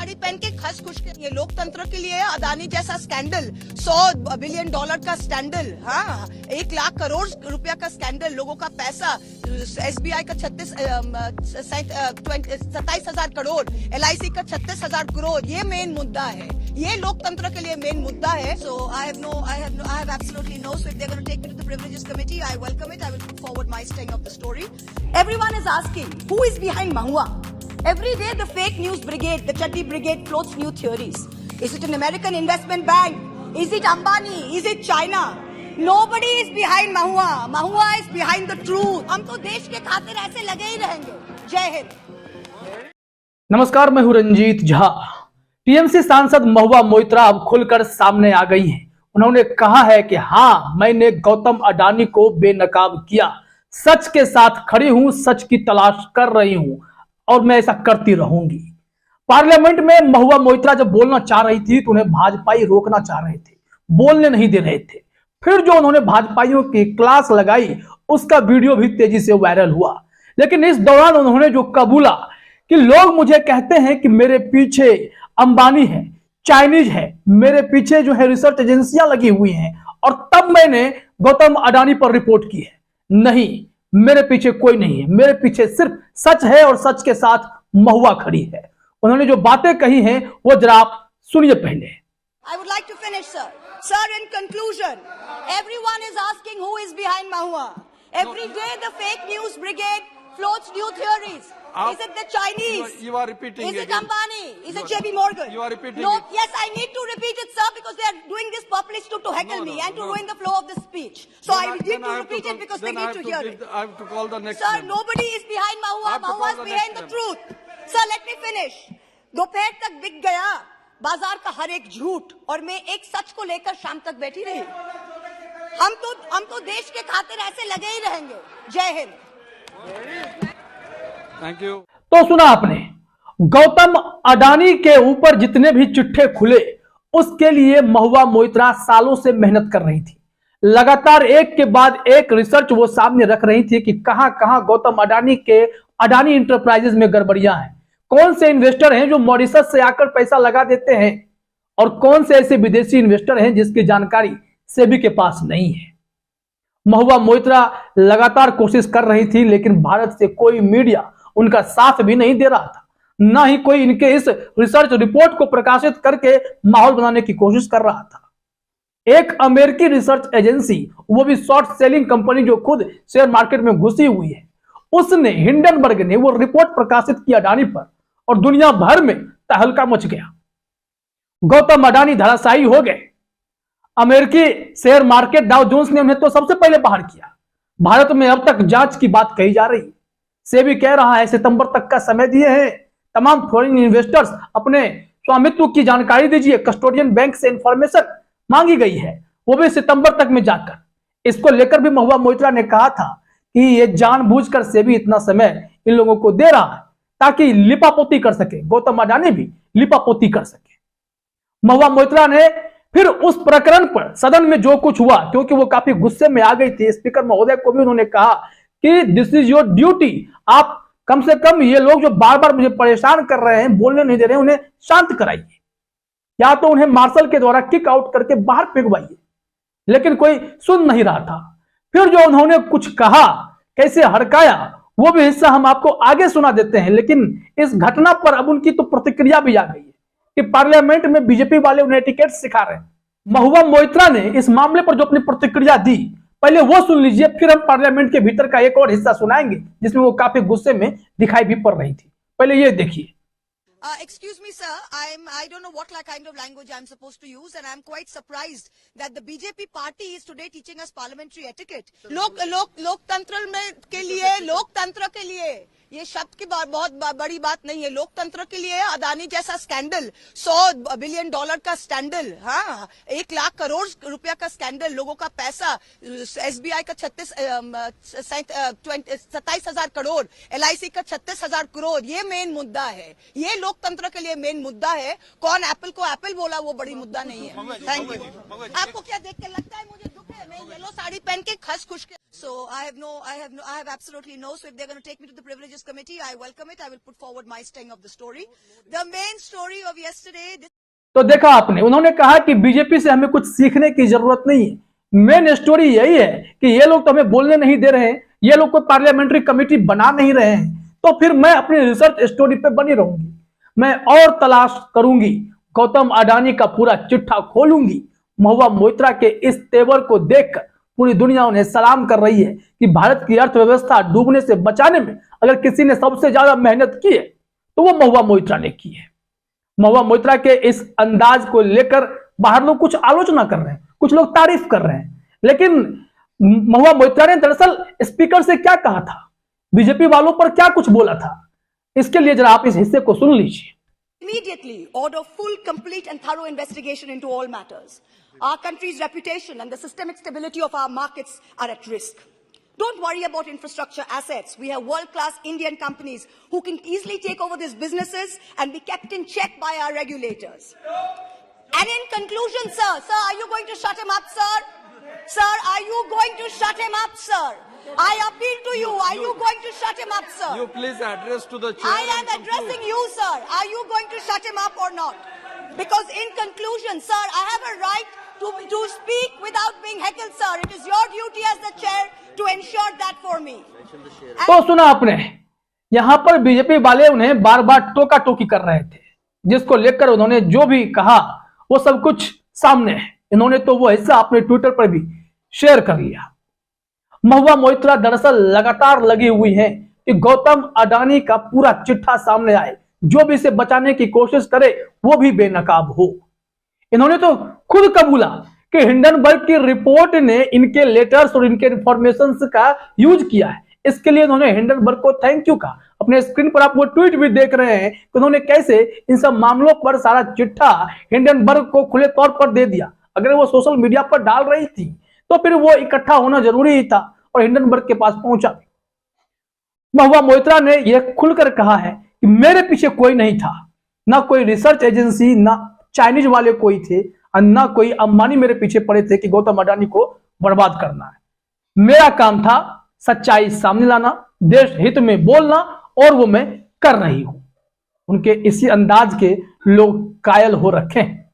साड़ी पहन के खस खुश के ये लोकतंत्र के लिए अदानी जैसा स्कैंडल, $100 बिलियन का स्कैंडल, हाँ 1 लाख करोड़ रुपया का स्कैंडल, लोगों का पैसा, SBI का 27,000 करोड़, LIC का 36,000 करोड़, ये मेन मुद्दा है, ये लोकतंत्र के लिए मेन मुद्दा है. So I have absolutely no. So if they're going to take me to the privileges committee, I welcome it. I will put forward my sting of the story. Everyone is asking who is behind Mahua. Every day the fake news brigade, the Chatti brigade floats new theories. Is it an American investment bank? Is it Ambani? Is it China? Nobody is behind Mahua. Mahua is behind the truth. हम तो देश के खातिर ऐसे लगे ही रहेंगे. जय हिंद. नमस्कार, मैं हूं रंजीत झा. टीएमसी सांसद महुआ मोइत्रा अब खुलकर सामने आ गई हैं. उन्होंने कहा है कि हाँ, मैंने गौतम अडानी को बेनकाब किया, सच के साथ खड़ी हूं, सच की तलाश कर रही हूं और मैं ऐसा करती रहूंगी. पार्लियामेंट में महुआ मोइत्रा जब बोलना चाह रही थी तो उन्हें भाजपाई रोकना चाह रहे थे, बोलने नहीं दे रहे थे. फिर जो उन्होंने भाजपाइयों की क्लास लगाई उसका वीडियो भी तेजी से वायरल हुआ. लेकिन इस दौरान उन्होंने जो कबूला कि लोग मुझे कहते हैं कि मेरे पीछे अंबानी है, चाइनीज है, मेरे पीछे जो है रिसर्च एजेंसियां लगी हुई हैं, और तब मैंने गौतम अडानी पर रिपोर्ट की है. नहीं, मेरे पीछे कोई नहीं है, मेरे पीछे सिर्फ सच है और सच के साथ महुआ खड़ी है. उन्होंने जो बातें कही हैं वो जरा आप सुनिए पहले. I would like to finish, sir. Sir, in conclusion, everyone is asking who is behind Mahua. Every day the fake news brigade floats new theories. Is it the Chinese? You are repeating. Is it Ambani? Is it JP Morgan? You are repeating. No, yes, I need to repeat it, sir, because they are doing this purposely to heckle me and to ruin the flow of the speech. So I need to repeat it because they need to hear it. I have to call the next. Sir, name. nobody is behind Mahua. Mahua is behind the truth. Sir, let me finish. दोपहर तक बिक गया बाजार का हर एक झूठ और मैं एक सच को लेकर शाम तक बैठी रही. हम तो देश के खातिर ऐसे लगे ही रहेंगे. जय हिंद. Thank you. तो सुना आपने, गौतम अडानी के ऊपर जितने भी चिट्ठे खुले उसके लिए महुआ मोइत्रा सालों से मेहनत कर रही थी. लगातार एक के बाद एक रिसर्च वो सामने रख रही थी कि कहां कहां गौतम अडानी के अडानी इंटरप्राइजेज में गड़बड़ियां हैं, कौन से इन्वेस्टर हैं जो मॉरिशस से आकर पैसा लगा देते हैं और कौन से ऐसे विदेशी इन्वेस्टर हैं जिसकी जानकारी सेबी के पास नहीं है. महुआ मोइत्रा लगातार कोशिश कर रही थी, लेकिन भारत से कोई मीडिया उनका साथ भी नहीं दे रहा था, ना ही कोई इनके इस रिसर्च रिपोर्ट को प्रकाशित करके माहौल बनाने की कोशिश कर रहा था. एक अमेरिकी रिसर्च एजेंसी, वो भी शॉर्ट सेलिंग कंपनी जो खुद शेयर मार्केट में घुसी हुई है, उसने, हिंडनबर्ग ने वो रिपोर्ट प्रकाशित किया अडानी पर और दुनिया भर में तहलका मच गया. गौतम अडानी धराशायी हो गए. अमेरिकी शेयर मार्केट डाउ जोन्स ने उन्हें तो सबसे पहले बाहर किया. भारत में अब तक जांच की बात कही जा रही. सेबी कह रहा है सितंबर तक का समय दिए हैं, तमाम फॉरेन इन्वेस्टर्स अपने स्वामित्व की जानकारी दीजिए. कस्टोडियन बैंक से इंफॉर्मेशन मांगी गई है, वो भी सितंबर तक में जाकर. इसको लेकर भी महुआ मोइत्रा ने कहा था कि ये जानबूझकर सेबी इतना समय इन लोगों को दे रहा है ताकि लिपापोती कर सके, गौतम अडानी भी लिपापोती कर सके. महुआ मोइत्रा ने फिर उस प्रकरण पर सदन में जो कुछ हुआ, क्योंकि वो काफी गुस्से में आ गई थी, स्पीकर महोदय को भी उन्होंने कहा कि दिस इज योर ड्यूटी, आप कम से कम ये लोग जो बार बार मुझे परेशान कर रहे हैं, बोलने नहीं दे रहे हैं, उन्हें शांत कराइए, या तो उन्हें मार्शल के द्वारा किक आउट करके बाहर फेंकवाइए. लेकिन कोई सुन नहीं रहा था. फिर जो उन्होंने कुछ कहा, कैसे हड़काया, वो भी हिस्सा हम आपको आगे सुना देते हैं. लेकिन इस घटना पर अब उनकी तो प्रतिक्रिया भी आ गई है कि पार्लियामेंट में बीजेपी वाले उन्हें टिकट सिखा रहे हैं. महुआ मोइत्रा ने इस मामले पर जो अपनी प्रतिक्रिया दी, पहले वो सुन लीजिए, फिर हम पार्लियामेंट के भीतर का एक और हिस्सा सुनाएंगे जिसमें वो काफी गुस्से में दिखाई भी पड़ रही थी. पहले ये देखिए. Excuse me, sir. I don't know what kind of language I'm supposed to use, and I'm quite surprised that the BJP party is today teaching us parliamentary etiquette. लोकतंत्र के लिए ये शब्द की बहुत बड़ी बात नहीं है. लोकतंत्र के लिए अदानी जैसा स्कैंडल, $100 बिलियन का स्कैंडल, हाँ 1 लाख करोड़ रुपया का स्कैंडल, लोगों का पैसा, SBI का 27,000 करोड़, LIC का 36,000 करोड़, ये मेन मुद्दा है. ये लोकतंत्र के लिए मेन मुद्दा है. कौन एप्पल को एप्पल बोला वो बड़ी मुद्दा नहीं है. Thank you. आपको क्या देख के लगता है मुझे दुख है? मैं येलो साड़ी पहन के खस खुश के So I have absolutely no. So if they're going to take me to the privileges committee, I welcome it. I will put forward my sting of the story. The main story of yesterday. तो देखा आपने, उन्होंने कहा कि BJP से हमें कुछ सीखने की जरूरत नहीं है। मेन स्टोरी यही है कि ये लोग तो हमें बोलने नहीं दे रहे हैं, ये लोग कोई पार्लियामेंट्री कमेटी बना नहीं रहे हैं, तो फिर मैं अपनी रिसर्च स्टोरी पे बनी रहूंगी। मैं और तलाश करूंगी, गौतम अडानी का पूरा चिट्ठा खोलूंगी। महुआ मोइत्रा के इस तेवर को देखकर पूरी दुनिया उन्हें सलाम कर रही है कि भारत की अर्थव्यवस्था डूबने से बचाने में अगर किसी ने सबसे ज्यादा मेहनत की है तो वो महुआ मोइत्रा ने की है। महुआ मोइत्रा के इस अंदाज को लेकर बाहर लोग कुछ आलोचना कर रहे हैं, कुछ लोग तारीफ कर रहे हैं, लेकिन महुआ मोइत्रा ने दरअसल स्पीकर से क्या कहा था, बीजेपी वालों पर क्या कुछ बोला था, इसके लिए जरा आप इस हिस्से को सुन लीजिए। Immediately order full, complete and thorough investigation into all matters. Our country's reputation and the systemic stability of our markets are at risk. Don't worry about infrastructure assets. We have world-class Indian companies who can easily take over these businesses and be kept in check by our regulators. And in conclusion, sir, are you going to shut him up, sir? Sir, are you going to shut him up, sir? I appeal to you. Are you going to shut him up, sir? You please address to the chair. I am addressing you, sir. Are you going to shut him up or not? Because in conclusion, sir, I have a right to speak without being heckled, sir. It is your duty as the chair to ensure that for me. तो सुना आपने, यहां पर BJP वाले उन्हें बार बार टोका टोकी कर रहे थे, जिसको लेकर उन्होंने जो भी कहा वो सब कुछ सामने है। इन्होंने तो वो हिस्सा अपने ट्विटर पर भी शेयर कर लिया। महुआ मोइत्रा दरअसल लगातार लगी हुई है कि गौतम अडानी का पूरा चिट्ठा सामने आए, जो भी इसे बचाने की कोशिश करे वो भी बेनकाब हो। इन्होंने तो खुद कबूला कि हिंडनबर्ग की रिपोर्ट ने इनके लेटर्स और इनके इंफॉर्मेशन का यूज किया है। इसके लिए उन्होंने हिंडनबर्ग को थैंक यू कहा। अपने स्क्रीन पर आप वो ट्वीट भी देख रहे हैं कि उन्होंने कैसे इन सब मामलों पर सारा चिट्ठा हिंडनबर्ग को खुले तौर पर दे दिया। अगर वो सोशल मीडिया पर डाल रही थी तो फिर वो इकट्ठा होना जरूरी ही था और हिंडनबर्ग के पास पहुंचा। महुआ मोइत्रा ने यह खुलकर कहा है कि मेरे पीछे कोई नहीं था, ना कोई रिसर्च एजेंसी, ना चाइनीज वाले कोई थे और ना कोई अंबानी मेरे पीछे पड़े थे कि गौतम अडानी को बर्बाद करना है। मेरा काम था सच्चाई सामने लाना, देश हित में बोलना, और वो मैं कर रही हूं। उनके इसी अंदाज के लोग कायल हो रखे हैं।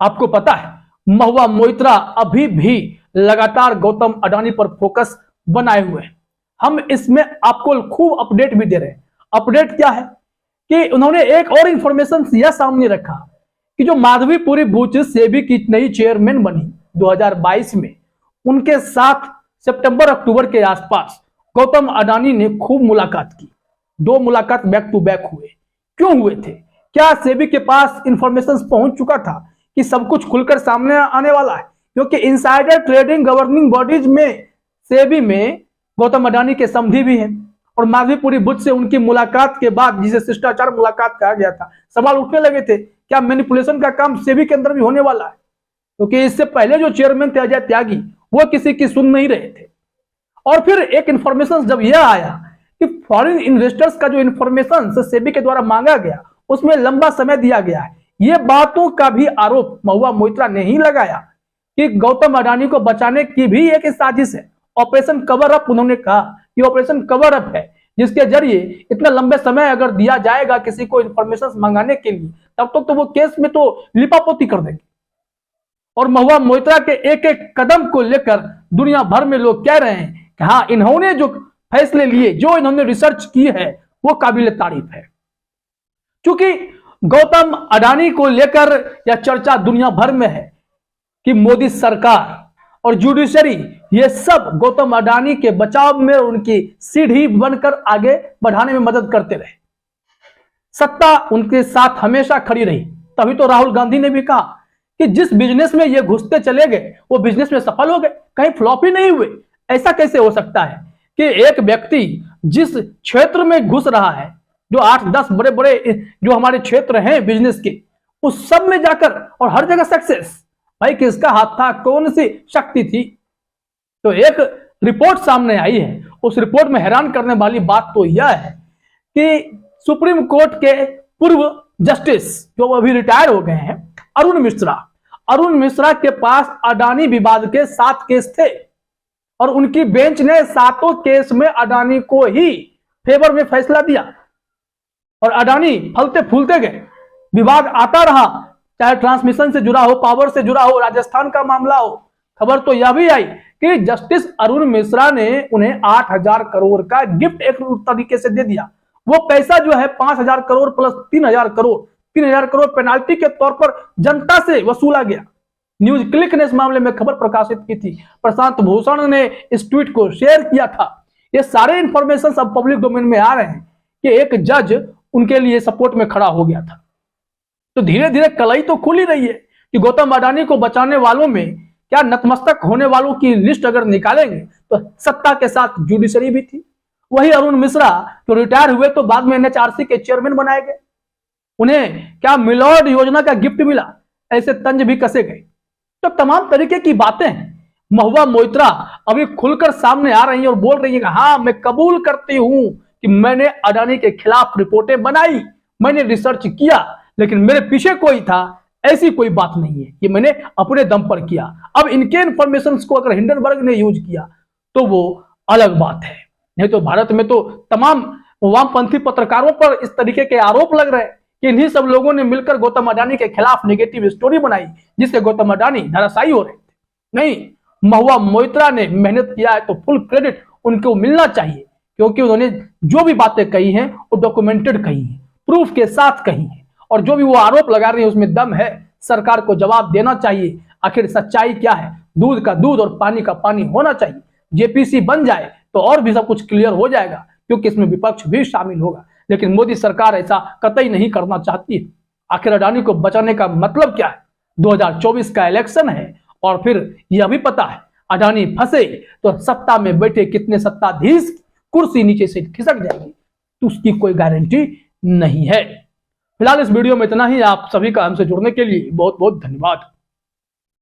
आपको पता है महुआ मोइत्रा अभी भी लगातार गौतम अडानी पर फोकस बनाए हुए हैं। हम इसमें आपको खूब अपडेट भी दे रहे हैं। अपडेट क्या है कि उन्होंने एक और इंफॉर्मेशन यह सामने रखा कि जो माधवीपुरी बूथ सेबी की नई चेयरमैन बनी 2022 में, उनके साथ सितंबर अक्टूबर के आसपास गौतम अडानी ने खूब मुलाकात की। 2 मुलाकात बैक टू बैक हुए। क्यों हुए थे? क्या सेबी के पास इंफॉर्मेशन पहुंच चुका था कि सब कुछ खुलकर सामने आने वाला है? क्योंकि इनसाइडर ट्रेडिंग गवर्निंग बॉडीज में सेबी में गौतम अडानी के समधी भी हैं और माधवीपुरी बुथ से उनकी मुलाकात के बाद, जिसे शिष्टाचार मुलाकात कहा गया था, सवाल उठने लगे थे क्या मैनिपुलेशन का काम सेबी के अंदर भी होने वाला है? क्योंकि इससे पहले जो चेयरमैन थे अजय त्यागी, वो किसी की सुन नहीं रहे थे। और फिर एक इंफॉर्मेशन जब यह आया कि फॉरेन इन्वेस्टर्स का जो इंफॉर्मेशन सेबी के द्वारा मांगा गया उसमें लंबा समय दिया गया है, ये बातों का भी आरोप महुआ मोइत्रा ने ही लगाया कि गौतम अडानी को बचाने की भी एक साजिश है। ऑपरेशन कवर अप, उन्होंने कहा कि ऑपरेशन कवर अप है, जिसके जरिए इतना लंबे समय अगर दिया जाएगा किसी को इंफॉर्मेशन मंगाने के लिए, तब तक तो वो केस में तो लिपापोती कर देंगे। और महुआ मोइत्रा के एक एक कदम को लेकर दुनिया भर में लोग कह रहे हैं कि हाँ, इन्होंने जो फैसले लिए, जो इन्होंने रिसर्च की है, वो काबिल तारीफ है। क्योंकि गौतम अडानी को लेकर यह चर्चा दुनिया भर में है कि मोदी सरकार और जुडिशरी ये सब गौतम अडानी के बचाव में उनकी सीढ़ी बनकर आगे बढ़ाने में मदद करते रहे। सत्ता उनके साथ हमेशा खड़ी रही। तभी तो राहुल गांधी ने भी कहा कि जिस बिजनेस में ये घुसते चले गए वो बिजनेस में सफल हो गए, कहीं फ्लॉप ही नहीं हुए। ऐसा कैसे हो सकता है कि एक व्यक्ति जिस क्षेत्र में घुस रहा है, जो 8-10 बड़े बड़े जो हमारे क्षेत्र हैं बिजनेस के, उस सब में जाकर और हर जगह सक्सेस, भाई किसका हाथ था, कौन सी शक्ति थी? तो एक रिपोर्ट सामने आई है। उस रिपोर्ट में हैरान करने वाली बात तो यह है कि सुप्रीम कोर्ट के पूर्व जस्टिस जो अभी रिटायर हो गए हैं, अरुण मिश्रा के पास अडानी विवाद के 7 केस थे और उनकी बेंच ने सातों केस में अडानी को ही फेवर में फैसला दिया और अडानी फलते फूलते गए। विवाद आता रहा, चाहे ट्रांसमिशन से जुड़ा हो, पावर से जुड़ा हो, राजस्थान का मामला हो। खबर तो यह भी आई कि जस्टिस अरुण मिश्रा ने उन्हें 8,000 करोड़ का गिफ्ट एक तरीके से दे दिया। वो पैसा जो है 5,000 करोड़ प्लस 3,000 करोड़, 3,000 करोड़ पेनाल्टी के तौर पर जनता से वसूला गया। न्यूज क्लिक ने इस मामले में खबर प्रकाशित की थी। प्रशांत भूषण ने इस ट्वीट को शेयर किया था। ये सारे इंफॉर्मेशन सब पब्लिक डोमेन में आ रहे हैं कि एक जज उनके लिए सपोर्ट में खड़ा हो गया था। तो धीरे धीरे कलई तो खुल ही रही है कि गौतम अडानी को बचाने वालों में क्या नतमस्तक होने वालों की लिस्ट अगर निकालेंगे तो सत्ता के साथ जुडिशरी भी थी। वही अरुण मिश्रा जो रिटायर हुए तो बाद में एनएचआरसी के चेयरमैन बनाए गए, उन्हें क्या मिलॉर्ड योजना का गिफ्ट मिला, ऐसे तंज भी कसे गए। तो तमाम तरीके की बातें हैं। महुआ मोइत्रा अभी खुलकर सामने आ रही है और बोल रही है कि हाँ, मैं कबूल करती हूं कि मैंने अडानी के खिलाफ रिपोर्टें बनाई, मैंने रिसर्च किया, लेकिन मेरे पीछे कोई था, ऐसी कोई बात नहीं है, ये मैंने अपने दम पर किया। अब इनके इंफॉर्मेशन को अगर हिंडनबर्ग ने यूज किया तो वो अलग बात है। नहीं तो भारत में तो तमाम वामपंथी पत्रकारों पर इस तरीके के आरोप लग रहे हैं कि इन्हीं सब लोगों ने मिलकर गौतम अडानी के खिलाफ नेगेटिव स्टोरी बनाई, जिससे गौतम अडानी धराशायी हो रहे थे। नहीं, महुआ मोइत्रा ने मेहनत किया है तो फुल क्रेडिट उनको मिलना चाहिए, क्योंकि उन्होंने जो भी बातें कही हैं वो डॉक्यूमेंटेड कही हैं, प्रूफ के साथ कही हैं, और जो भी वो आरोप लगा रही है उसमें दम है। सरकार को जवाब देना चाहिए, आखिर सच्चाई क्या है। दूध का दूध और पानी का पानी होना चाहिए। जेपीसी बन जाए तो और भी सब कुछ क्लियर हो जाएगा, क्योंकि इसमें विपक्ष भी शामिल होगा। लेकिन मोदी सरकार ऐसा कतई नहीं करना चाहती है। आखिर अडानी को बचाने का मतलब क्या है? 2024 का इलेक्शन है और फिर यह भी पता है अडानी फंसे तो सत्ता में बैठे कितने सत्ताधीश कुर्सी नीचे से खिसक जाएगी, तो उसकी कोई गारंटी नहीं है। फिलहाल इस वीडियो में इतना ही। आप सभी का हमसे जुड़ने के लिए बहुत बहुत धन्यवाद।